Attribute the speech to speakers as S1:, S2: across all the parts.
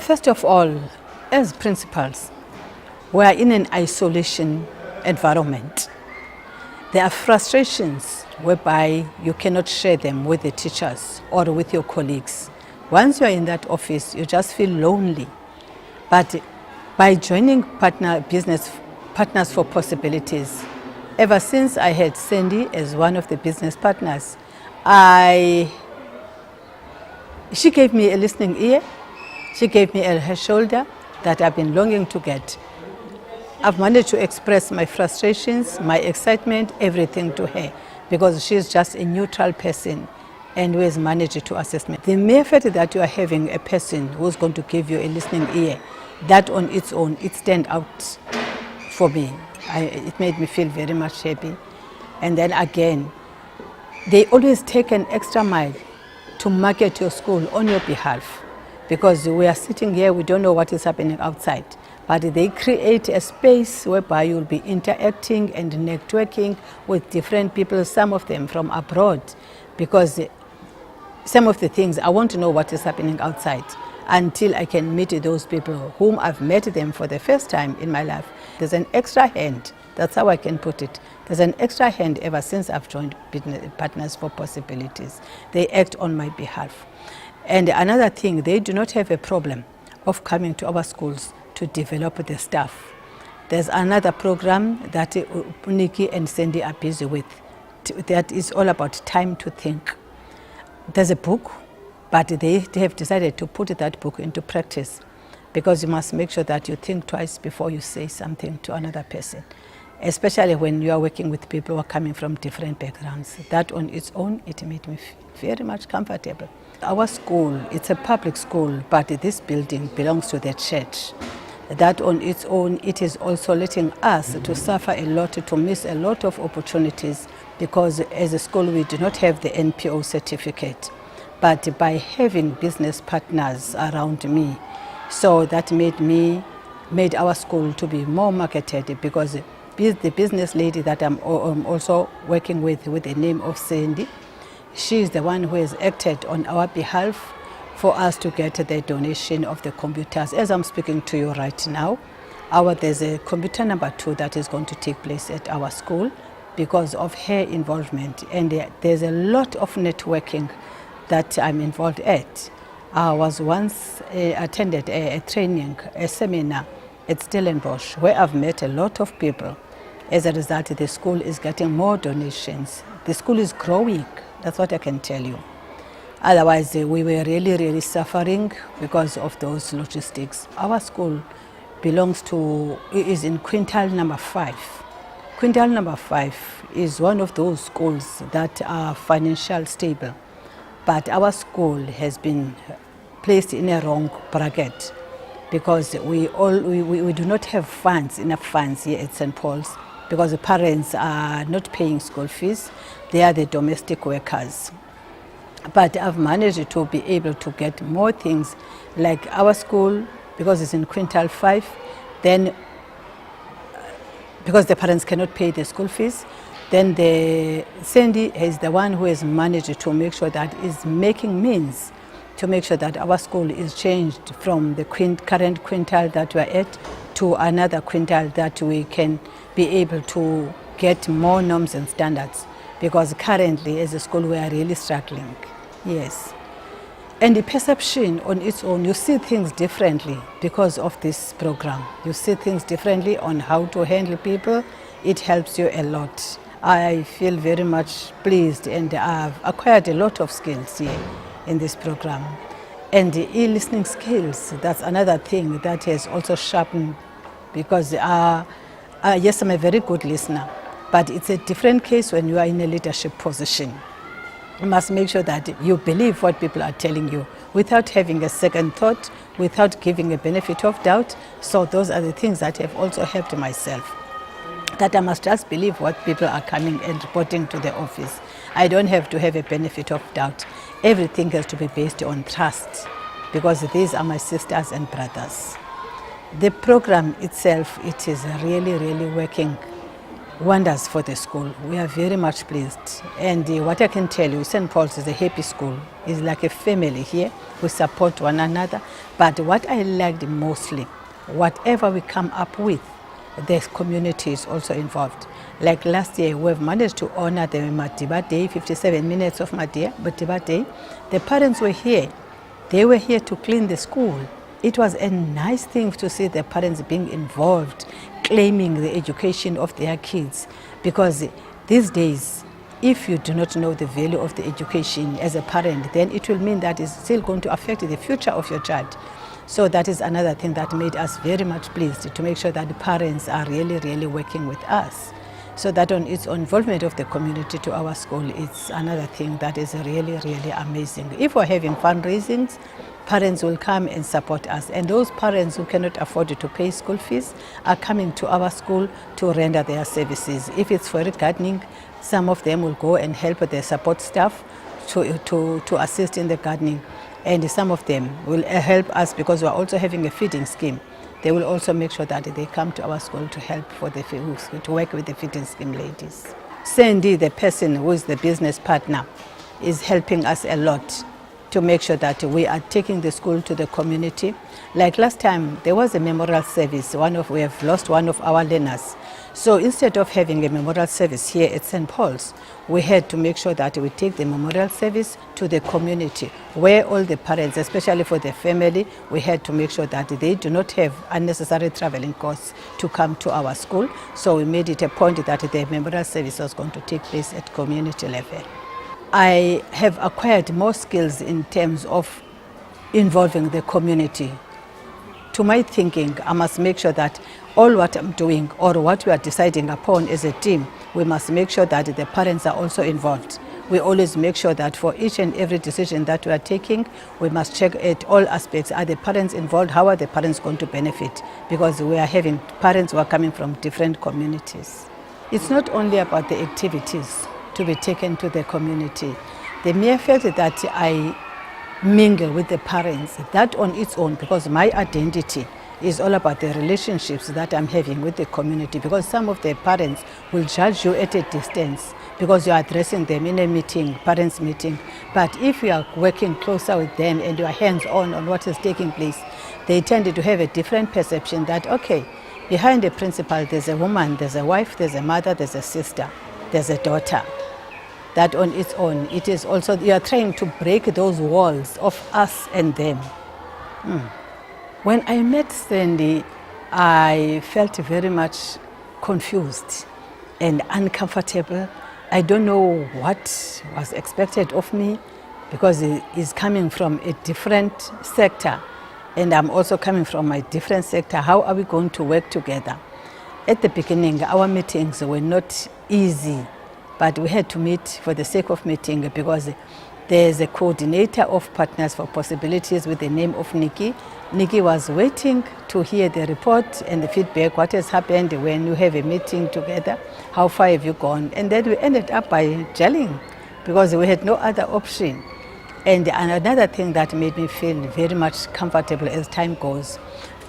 S1: First of all, as principals, we are in an isolation environment. There are frustrations whereby you cannot share them with the teachers or with your colleagues. Once you are in that office, you just feel lonely. But by joining business partners for possibilities, ever since I had Sandy as one of the business partners, she gave me a listening ear, she gave me her shoulder that I've been longing to get. I've managed to express my frustrations, my excitement, everything to her, because she's just a neutral person and who has managed to assist me. The mere fact that you are having a person who's going to give you a listening ear, that on its own, it stand out for me. It made me feel very much happy. And then again, they always take an extra mile to market your school on your behalf, because we are sitting here, we don't know what is happening outside. But they create a space whereby you'll be interacting and networking with different people, some of them from abroad, because some of the things I want to know what is happening outside until I can meet those people whom I've met them for the first time in my life. There's an extra hand, that's how I can put it. There's an extra hand ever since I've joined Partners for Possibilities. They act on my behalf. And another thing, they do not have a problem of coming to our schools to develop the staff. There's another program that Nikki and Sandy are busy with that is all about time to think. There's a book, but they have decided to put that book into practice, because you must make sure that you think twice before you say something to another person, especially when you are working with people who are coming from different backgrounds. That on its own, it made me very much comfortable. Our school, it's a public school, but this building belongs to the church. That on its own, it is also letting us to suffer a lot, to miss a lot of opportunities, because as a school we do not have the NPO certificate. But by having business partners around me, so that made our school to be more marketed, because the business lady that I'm also working with the name of Sandy, she is the one who has acted on our behalf for us to get the donation of the computers. As I'm speaking to you right now, there's a computer number 2 that is going to take place at our school because of her involvement. And there's a lot of networking that I'm involved at. I was once attended a training, a seminar at Stellenbosch, where I've met a lot of people. As a result, the school is getting more donations. The school is growing, that's what I can tell you. Otherwise, we were really, really suffering because of those logistics. Our school is in quintile number 5. Quintile number 5 is one of those schools that are financially stable. But our school has been placed in a wrong bracket, because we do not have enough funds here at St. Paul's, because the parents are not paying school fees. They are the domestic workers. But I've managed to be able to get more things, like our school, because it's in quintile 5, then because the parents cannot pay the school fees, then Sandy is the one who has managed to make sure that is making means to make sure that our school is changed from the current quintile that we're at to another quintile, that we can be able to get more norms and standards, because currently as a school we are really struggling. Yes. And the perception on its own, you see things differently because of this program. You see things differently on how to handle people. It helps you a lot. I feel very much pleased, and I've acquired a lot of skills here in this program. And the e-listening skills, that's another thing that has also sharpened, because yes, I'm a very good listener, but it's a different case when you are in a leadership position. You must make sure that you believe what people are telling you without having a second thought, without giving a benefit of doubt. So those are the things that have also helped myself, that I must just believe what people are coming and reporting to the office. I don't have to have a benefit of doubt. Everything has to be based on trust, because these are my sisters and brothers. The program itself, it is really, really working wonders for the school. We are very much pleased. And what I can tell you, St. Paul's is a happy school. It's like a family here. We support one another. But what I liked mostly, whatever we come up with, the community is also involved. Like last year, we've managed to honor the Madiba Day, 57 minutes of Madiba Day. The parents were here. They were here to clean the school. It was a nice thing to see the parents being involved, claiming the education of their kids. Because these days, if you do not know the value of the education as a parent, then it will mean that it's still going to affect the future of your child. So that is another thing that made us very much pleased, to make sure that the parents are really, really working with us. So that on its involvement of the community to our school, it's another thing that is really, really amazing. If we're having fundraisings, parents will come and support us. And those parents who cannot afford to pay school fees are coming to our school to render their services. If it's for gardening, some of them will go and help their support staff to assist in the gardening. And some of them will help us because we're also having a feeding scheme. They will also make sure that they come to our school to help to work with the feeding scheme ladies. Sandy, the person who is the business partner, is helping us a lot to make sure that we are taking the school to the community. Like last time, there was a memorial service. We have lost one of our learners. So instead of having a memorial service here at St. Paul's, we had to make sure that we take the memorial service to the community, where all the parents, especially for the family, we had to make sure that they do not have unnecessary traveling costs to come to our school. So we made it a point that the memorial service was going to take place at community level. I have acquired more skills in terms of involving the community. To my thinking, I must make sure that all what I'm doing or what we are deciding upon as a team, we must make sure that the parents are also involved. We always make sure that for each and every decision that we are taking, we must check at all aspects. Are the parents involved? How are the parents going to benefit? Because we are having parents who are coming from different communities. It's not only about the activities to be taken to the community. The mere fact that I mingle with the parents, that on its own, because my identity is all about the relationships that I'm having with the community, because some of the parents will judge you at a distance because you are addressing them in a meeting, parents meeting. But if you are working closer with them and you are hands-on on what is taking place, they tend to have a different perception that, okay, behind the principal there's a woman, there's a wife, there's a mother, there's a sister, there's a daughter. That on its own, it is also, you are trying to break those walls of us and them. When I met Sandy, I felt very much confused and uncomfortable. I don't know what was expected of me because he is coming from a different sector and I'm also coming from a different sector. How are we going to work together? At the beginning, our meetings were not easy, but we had to meet for the sake of meeting because there's a coordinator of Partners for Possibilities with the name of Nikki. Nikki was waiting to hear the report and the feedback, what has happened when you have a meeting together, how far have you gone? And then we ended up by gelling because we had no other option. And another thing that made me feel very much comfortable as time goes,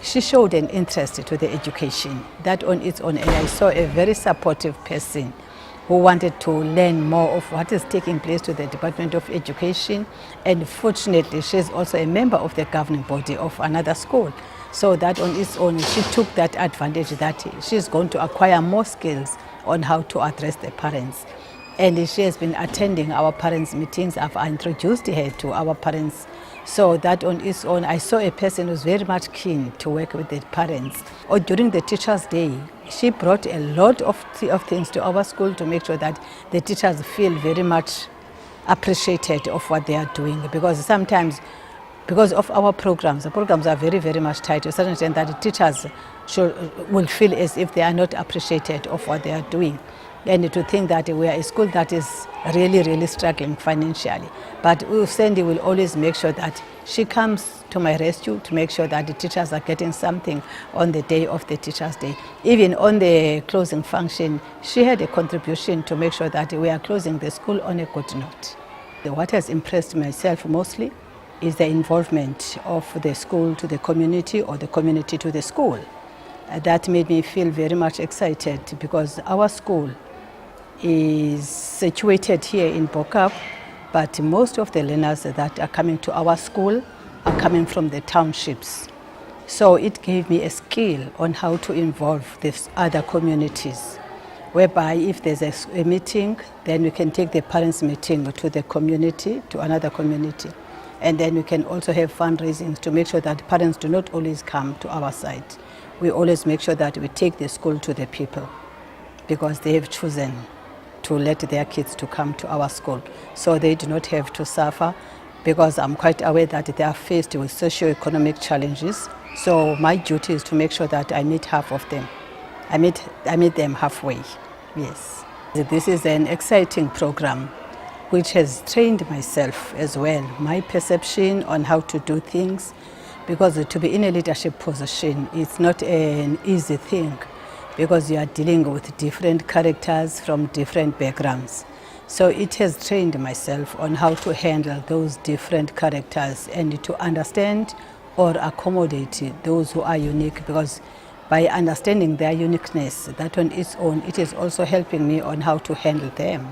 S1: she showed an interest to the education, that on its own, and I saw a very supportive person who wanted to learn more of what is taking place to the Department of Education. And fortunately, she's also a member of the governing body of another school. So that on its own, she took that advantage that she's going to acquire more skills on how to address the parents. And she has been attending our parents' meetings. I've introduced her to our parents. So that on its own, I saw a person who's very much keen to work with the parents. Or during the Teachers' Day, she brought a lot of things to our school to make sure that the teachers feel very much appreciated of what they are doing. Because sometimes, because of our programs, the programs are very, very much tight to a certain extent that the teachers will feel as if they are not appreciated of what they are doing. And to think that we are a school that is really, really struggling financially. But Sandy will always make sure that she comes to my rescue to make sure that the teachers are getting something on the day of the Teachers' Day. Even on the closing function, she had a contribution to make sure that we are closing the school on a good note. What has impressed myself mostly is the involvement of the school to the community or the community to the school. That made me feel very much excited because our school is situated here in Bokap, but most of the learners that are coming to our school are coming from the townships. So it gave me a skill on how to involve these other communities, whereby if there's a meeting, then we can take the parents' meeting to the community, to another community. And then we can also have fundraising to make sure that parents do not always come to our side. We always make sure that we take the school to the people because they have chosen to let their kids to come to our school. So they do not have to suffer because I'm quite aware that they are faced with socio-economic challenges. So my duty is to make sure that I meet half of them. I meet them halfway, yes. This is an exciting program which has trained myself as well, my perception on how to do things, because to be in a leadership position is not an easy thing because you are dealing with different characters from different backgrounds. So it has trained myself on how to handle those different characters and to understand or accommodate those who are unique, because by understanding their uniqueness, that on its own, it is also helping me on how to handle them.